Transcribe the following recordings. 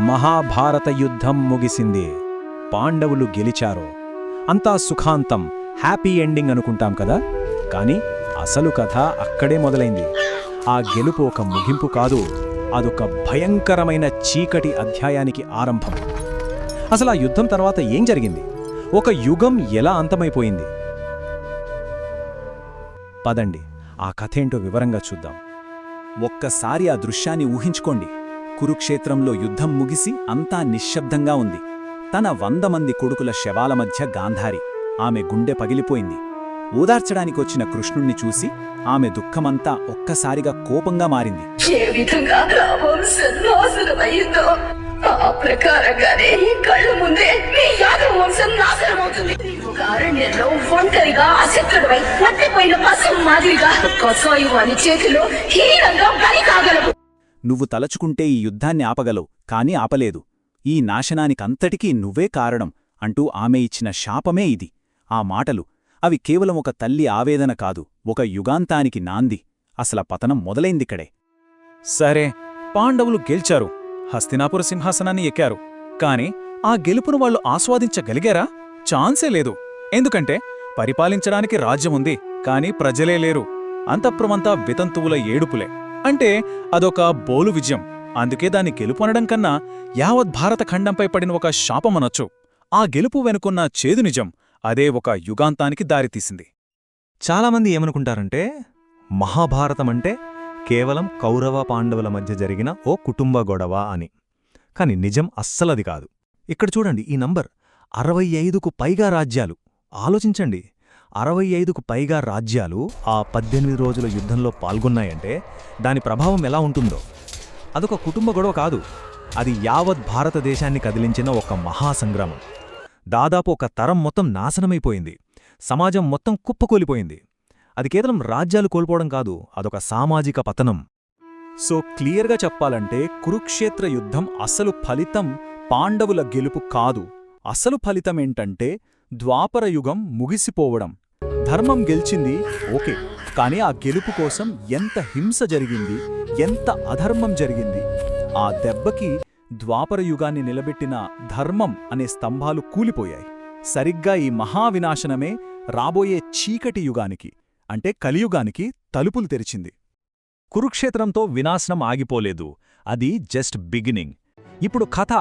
మహాభారత యుద్ధం ముగిసింది. పాండవులు గెలిచారు. అంతా సుఖాంతం, హ్యాపీ ఎండింగ్ అనుకుంటాం కదా. కాని అసలు కథ అక్కడే మొదలైంది. ఆ గెలుపు ఒక ముగింపు కాదు, అదొక భయంకరమైన చీకటి అధ్యాయానికి ఆరంభం. అసలు ఆ యుద్ధం తర్వాత ఏం జరిగింది? ఒక యుగం ఎలా అంతమైపోయింది? పదండి, ఆ కథేంటో వివరంగా చూద్దాం. ఒక్కసారి ఆ దృశ్యాన్ని ఊహించుకోండి. కురుక్షేత్రంలో యుద్ధం ముగిసి అంతా నిశ్శబ్దంగా ఉంది. తన 100 మంది కొడుకుల శవాల మధ్య గాంధారి. ఆమె గుండె పగిలిపోయింది. ఓదార్చడానికొచ్చిన కృష్ణుణ్ణి చూసి ఆమె దుఃఖమంతా ఒక్కసారిగా కోపంగా మారింది. ఏ విధంగా నా వంశం నాశనమయ్యిందో ఆ ప్రకారంగానే ఈ కళ్ళ ముందే మీ యాదవ వంశం నాశనమవుతుంది. ఒక అరణ్యంలో ఒంటరిగా అశక్తుడై పట్టిపోయిన పశువు మాదిరిగా కసాయువాని చేతిలో హీనంగా బలి కాగలవు. నువ్వు తలచుకుంటే ఈ యుద్ధాన్ని ఆపగలవు, కాని ఆపలేదు. ఈ నాశనానికంతటికీ నువ్వే కారణం అంటూ ఆమె ఇచ్చిన శాపమే ఇది. ఆ మాటలు, అవి కేవలం ఒక తల్లి ఆవేదన కాదు, ఒక యుగాంతానికి నాంది. అసల పతనం మొదలైందిక్కడే. సరే, పాండవులు గెలిచారు, హస్తినాపుర సింహాసనాన్ని ఎక్కారు. కాని ఆ గెలుపును వాళ్ళు ఆస్వాదించగలిగారా? ఛాన్సే లేదు. ఎందుకంటే పరిపాలించడానికి రాజ్యముంది, కాని ప్రజలే లేరు. అంతఃపురమంతా వితంతువుల ఏడుపులే. అంటే అదొక బోలు విజయం. అందుకే దాన్ని గెలుపనడం కన్నా యావత్ భారత ఖండంపై పడిన ఒక శాపమనొచ్చు. ఆ గెలుపు వెనుకున్న చేదు నిజం, అదే ఒక యుగాంతానికి దారితీసింది. చాలామంది ఏమనుకుంటారంటే మహాభారతమంటే కేవలం కౌరవ పాండవుల మధ్య జరిగిన ఓ కుటుంబ గొడవ అని. కాని నిజం అస్సలది కాదు. ఇక్కడ చూడండి, ఈ నంబర్ 65కు పైగా రాజ్యాలు. ఆలోచించండి, 65కు పైగా రాజ్యాలు ఆ 18 రోజుల యుద్ధంలో పాల్గొన్నాయంటే దాని ప్రభావం ఎలా ఉంటుందో. అదొక కుటుంబ గొడవ కాదు, అది యావత్ భారతదేశాన్ని కదిలించిన ఒక మహాసంగ్రామం. దాదాపు ఒక తరం మొత్తం నాశనమైపోయింది. సమాజం మొత్తం కుప్పకూలిపోయింది. అది కేవలం రాజ్యాలు కోల్పోవడం కాదు, అదొక సామాజిక పతనం. సో క్లియర్గా చెప్పాలంటే కురుక్షేత్ర యుద్ధం అసలు ఫలితం పాండవుల గెలుపు కాదు. అసలు ఫలితమేంటంటే ద్వాపరయుగం ముగిసిపోవడం. ధర్మం గెలిచింది, ఓకే, కాని ఆ గెలుపు కోసం ఎంత హింస జరిగింది, ఎంత అధర్మం జరిగింది. ఆ దెబ్బకి ద్వాపరయుగాన్ని నిలబెట్టిన ధర్మం అనే స్తంభాలు కూలిపోయాయి. సరిగ్గా ఈ మహావినాశనమే రాబోయే చీకటి యుగానికి, అంటే కలియుగానికి తలుపులు తెరిచింది. కురుక్షేత్రంతో వినాశనం ఆగిపోలేదు, అది జస్ట్ బిగినింగ్. ఇప్పుడు కథ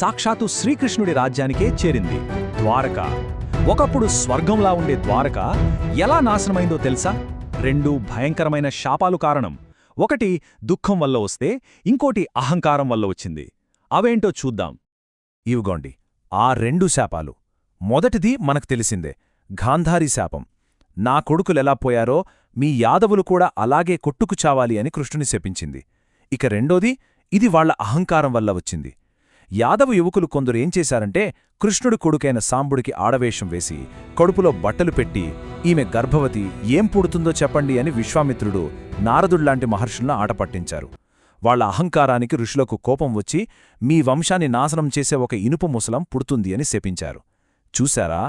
సాక్షాత్తు శ్రీకృష్ణుడి రాజ్యానికే చేరింది, ద్వారక. ఒకప్పుడు స్వర్గంలా ఉండే ద్వారక ఎలా నాశనమైందో తెలుసా? 2 భయంకరమైన శాపాలు కారణం. ఒకటి దుఃఖం వల్ల వస్తే, ఇంకోటి అహంకారం వల్ల వచ్చింది. అవేంటో చూద్దాం. ఇవిగోండి ఆ 2 శాపాలు. మొదటిది మనకు తెలిసిందే, గాంధారీ శాపం. నా కొడుకులెలా పోయారో మీ యాదవులు కూడా అలాగే కొట్టుకు చావాలి అని కృష్ణుని శపించింది. ఇక రెండోది, ఇది వాళ్ల అహంకారం వల్ల వచ్చింది. యాదవ యువకులు కొందరు ఏం చేశారంటే, కృష్ణుడి కొడుకైన సాంబుడికి ఆడవేషం వేసి కడుపులో బట్టలు పెట్టి, ఈమె గర్భవతి, ఏం పుడుతుందో చెప్పండి అని విశ్వామిత్రుడు, నారదుళ్లాంటి మహర్షులను ఆటపట్టించారు. వాళ్ల అహంకారానికి ఋషులకు కోపం వచ్చి, మీ వంశాన్ని నాశనం చేసే ఒక ఇనుప ముసలం పుడుతుంది అని శపించారు. చూశారా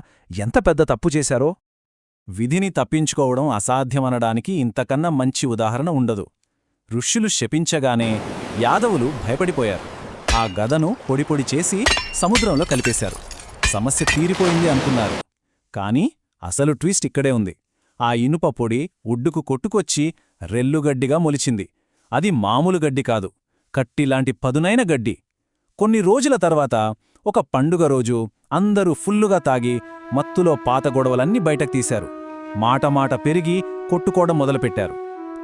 ఎంత పెద్ద తప్పు చేశారో? విధిని తప్పించుకోవడం అసాధ్యమనడానికి ఇంతకన్నా మంచి ఉదాహరణ ఉండదు. ఋష్యులు శపించగానే యాదవులు భయపడిపోయారు. ఆ గదను పొడిపొడి చేసి సముద్రంలో కలిపేశారు. సమస్య తీరిపోయింది అనుకున్నారు. కాని అసలు ట్విస్ట్ ఇక్కడే ఉంది. ఆ ఇనుప పొడి ఒడ్డుకు కొట్టుకొచ్చి రెల్లుగడ్డిగా మొలిచింది. అది మామూలు గడ్డి కాదు, కట్టిలాంటి పదునైన గడ్డి. కొన్ని రోజుల తర్వాత ఒక పండుగ రోజు అందరూ ఫుల్లుగా తాగి మత్తులో పాత గొడవలన్నీ బయటకు తీశారు. మాట పెరిగి కొట్టుకోవడం మొదలుపెట్టారు.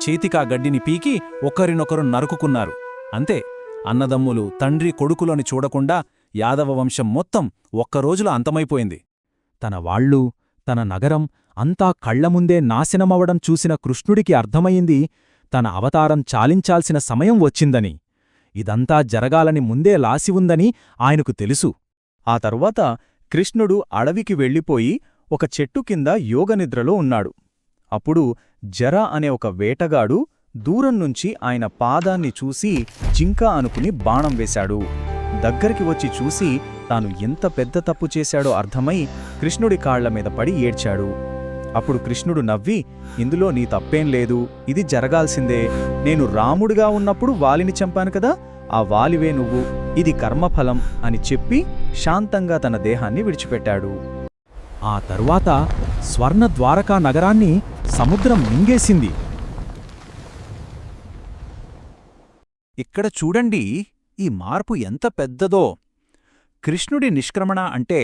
చేతికా గడ్డిని పీకి ఒకరినొకరు నరుకుకున్నారు. అంతే, అన్నదమ్ములు, తండ్రి, కొడుకులని చూడకుండా యాదవ వంశం మొత్తం ఒక్కరోజులో అంతమైపోయింది. తన వాళ్ళు, తన నగరం అంతా కళ్లముందే నాశనమవడం చూసిన కృష్ణుడికి అర్థమయింది, తన అవతారం చాలించాల్సిన సమయం వచ్చిందని. ఇదంతా జరగాలని ముందే లాసి ఉందని ఆయనకు తెలుసు. ఆ తరువాత కృష్ణుడు అడవికి వెళ్ళిపోయి ఒక చెట్టు కింద యోగనిద్రలో ఉన్నాడు. అప్పుడు జర అనే ఒక వేటగాడు దూరం నుంచి ఆయన పాదాన్ని చూసి జింక అనుకుని బాణం వేశాడు. దగ్గరికి వచ్చి చూసి తాను ఎంత పెద్ద తప్పు చేశాడో అర్థమై కృష్ణుడి కాళ్ల మీద పడి ఏడ్చాడు. అప్పుడు కృష్ణుడు నవ్వి, ఇందులో నీ తప్పేం లేదు, ఇది జరగాల్సిందే. నేను రాముడిగా ఉన్నప్పుడు వాలిని చంపాను కదా, ఆ వాలివే నువ్వు. ఇది కర్మఫలం అని చెప్పి శాంతంగా తన దేహాన్ని విడిచిపెట్టాడు. ఆ తరువాత స్వర్ణ ద్వారకా నగరాన్ని సముద్రం మింగేసింది. ఇక్కడ చూడండి, ఈ మార్పు ఎంత పెద్దదో. కృష్ణుడి నిష్క్రమణ అంటే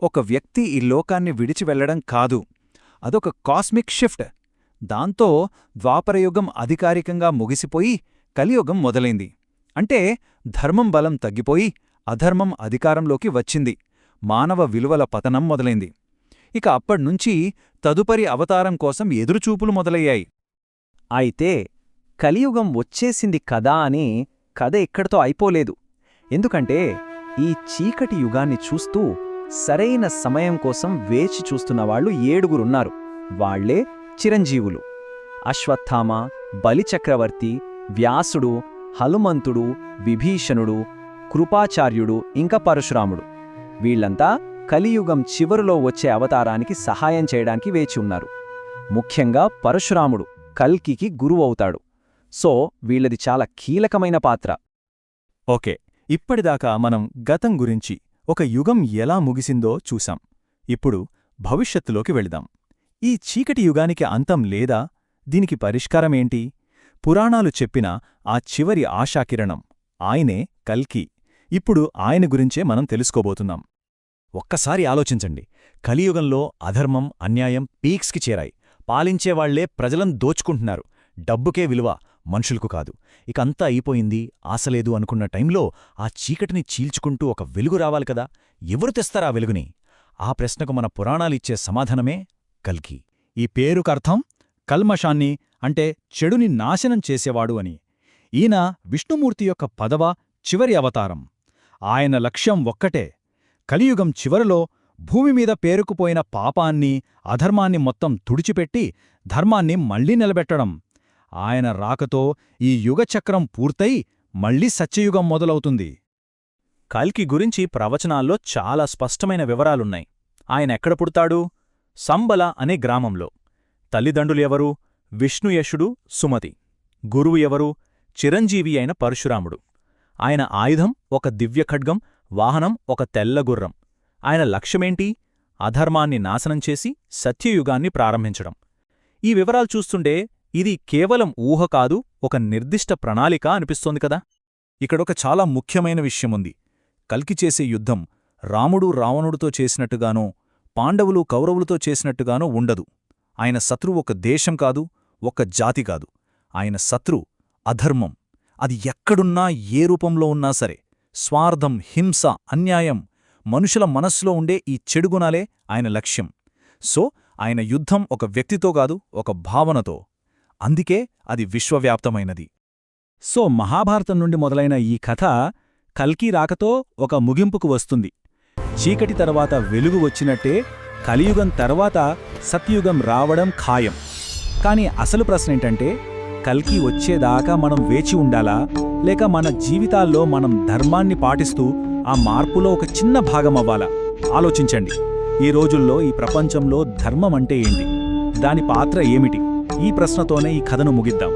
ఒక వ్యక్తి ఈ లోకాన్ని విడిచి వెళ్లడం కాదు, అదొక కాస్మిక్ షిఫ్ట్. దాంతో ద్వాపరయుగం అధికారికంగా ముగిసిపోయి కలియుగం మొదలైంది. అంటే ధర్మం బలం తగ్గిపోయి అధర్మం అధికారంలోకి వచ్చింది. మానవ విలువల పతనం మొదలైంది. ఇక అప్పట్నుంచి తదుపరి అవతారం కోసం ఎదురుచూపులు మొదలయ్యాయి. అయితే కలియుగం వచ్చేసింది కదా అని కథ ఇక్కడితో అయిపోలేదు. ఎందుకంటే ఈ చీకటి యుగాన్ని చూస్తూ సరైన సమయం కోసం వేచి చూస్తున్నవాళ్లు 7గురున్నారు. వాళ్లే చిరంజీవులు: అశ్వత్థామ, బలిచక్రవర్తి, వ్యాసుడు, హనుమంతుడు, విభీషణుడు, కృపాచార్యుడు, ఇంకా పరశురాముడు. వీళ్లంతా కలియుగం చివరిలో వచ్చే అవతారానికి సహాయం చేయడానికి వేచి ఉన్నారు. ముఖ్యంగా పరశురాముడు కల్కికి గురువవుతాడు. సో వీళ్ళది చాలా కీలకమైన పాత్ర. ఓకే, ఇప్పటిదాకా మనం గతం గురించి, ఒక యుగం ఎలా ముగిసిందో చూశాం. ఇప్పుడు భవిష్యత్తులోకి వెళదాం. ఈ చీకటి యుగానికి అంతం లేదా? దీనికి పరిష్కారమేంటి? పురాణాలు చెప్పిన ఆ చివరి ఆశాకిరణం ఆయనే కల్కి. ఇప్పుడు ఆయన గురించే మనం తెలుసుకోబోతున్నాం. ఒక్కసారి ఆలోచించండి. కలియుగంలో అధర్మం, అన్యాయం పీక్స్కి చేరాయి. పాలించేవాళ్లే ప్రజలను దోచుకుంటున్నారు. డబ్బుకే విలువ, మనుషులకు కాదు. ఇకంతా అయిపోయింది, ఆశలేదు అనుకున్న టైంలో ఆ చీకటిని చీల్చుకుంటూ ఒక వెలుగు రావాలి కదా. ఎవరు తెస్తారా వెలుగుని? ఆ ప్రశ్నకు మన పురాణాలిచ్చే సమాధానమే కల్కి. ఈ పేరుకర్థం కల్మషాన్ని, అంటే చెడుని నాశనం చేసేవాడు అని. ఈయన విష్ణుమూర్తి యొక్క పదవ చివరి అవతారం. ఆయన లక్ష్యం ఒక్కటే: కలియుగం చివరలో భూమిమీద పేరుకుపోయిన పాపాన్ని, అధర్మాన్ని మొత్తం తుడిచిపెట్టి ధర్మాన్ని మళ్లీ నిలబెట్టడం. ఆయన రాకతో ఈ యుగచక్రం పూర్తయి మళ్లీ సత్యయుగం మొదలవుతుంది. కల్కి గురించి ప్రవచనాల్లో చాలా స్పష్టమైన వివరాలున్నాయి. ఆయనెక్కడ పుడతాడు? సంబల అనే గ్రామంలో. తల్లిదండ్రులు ఎవరు? విష్ణుయశుడు, సుమతి. గురువు ఎవరు? చిరంజీవి అయిన పరశురాముడు. ఆయన ఆయుధం ఒక దివ్యఖడ్గం, వాహనం ఒక తెల్లగుర్రం. ఆయన లక్ష్యమేంటి? అధర్మాన్ని నాశనం చేసి సత్యయుగాన్ని ప్రారంభించడం. ఈ వివరాలు చూస్తుంటే ఇది కేవలం ఊహ కాదు, ఒక నిర్దిష్ట ప్రణాళిక అనిపిస్తోంది కదా. ఇక్కడొక చాలా ముఖ్యమైన విషయముంది. కల్కి చేసే యుద్ధం రాముడు రావణుడితో చేసినట్టుగానో, పాండవులు కౌరవులతో చేసినట్టుగానో ఉండదు. ఆయన శత్రువు ఒక దేశం కాదు, ఒక జాతి కాదు. ఆయన శత్రు అధర్మం. అది ఎక్కడున్నా, ఏ రూపంలో ఉన్నా సరే. స్వార్థం, హింస, అన్యాయం, మనుషుల మనస్సులో ఉండే ఈ చెడుగుణాలే ఆయన లక్ష్యం. సో ఆయన యుద్ధం ఒక వ్యక్తితో కాదు, ఒక భావనతో. అందుకే అది విశ్వవ్యాప్తమైనది. సో మహాభారతం నుండి మొదలైన ఈ కథ కల్కి రాకతో ఒక ముగింపుకు వస్తుంది. చీకటి తర్వాత వెలుగు వచ్చినట్టే కలియుగం తర్వాత సత్యయుగం రావడం ఖాయం. కాని అసలు ప్రశ్నేంటంటే, కల్కి వచ్చేదాకా మనం వేచి ఉండాలా, లేక మన జీవితాల్లో మనం ధర్మాన్ని పాటిస్తూ ఆ మార్పులో ఒక చిన్న భాగమవ్వాలా? ఆలోచించండి. ఈ రోజుల్లో ఈ ప్రపంచంలో ధర్మం అంటే ఏంటి? దాని పాత్ర ఏమిటి? ఈ ప్రశ్నతోనే ఈ కథను ముగిద్దాం.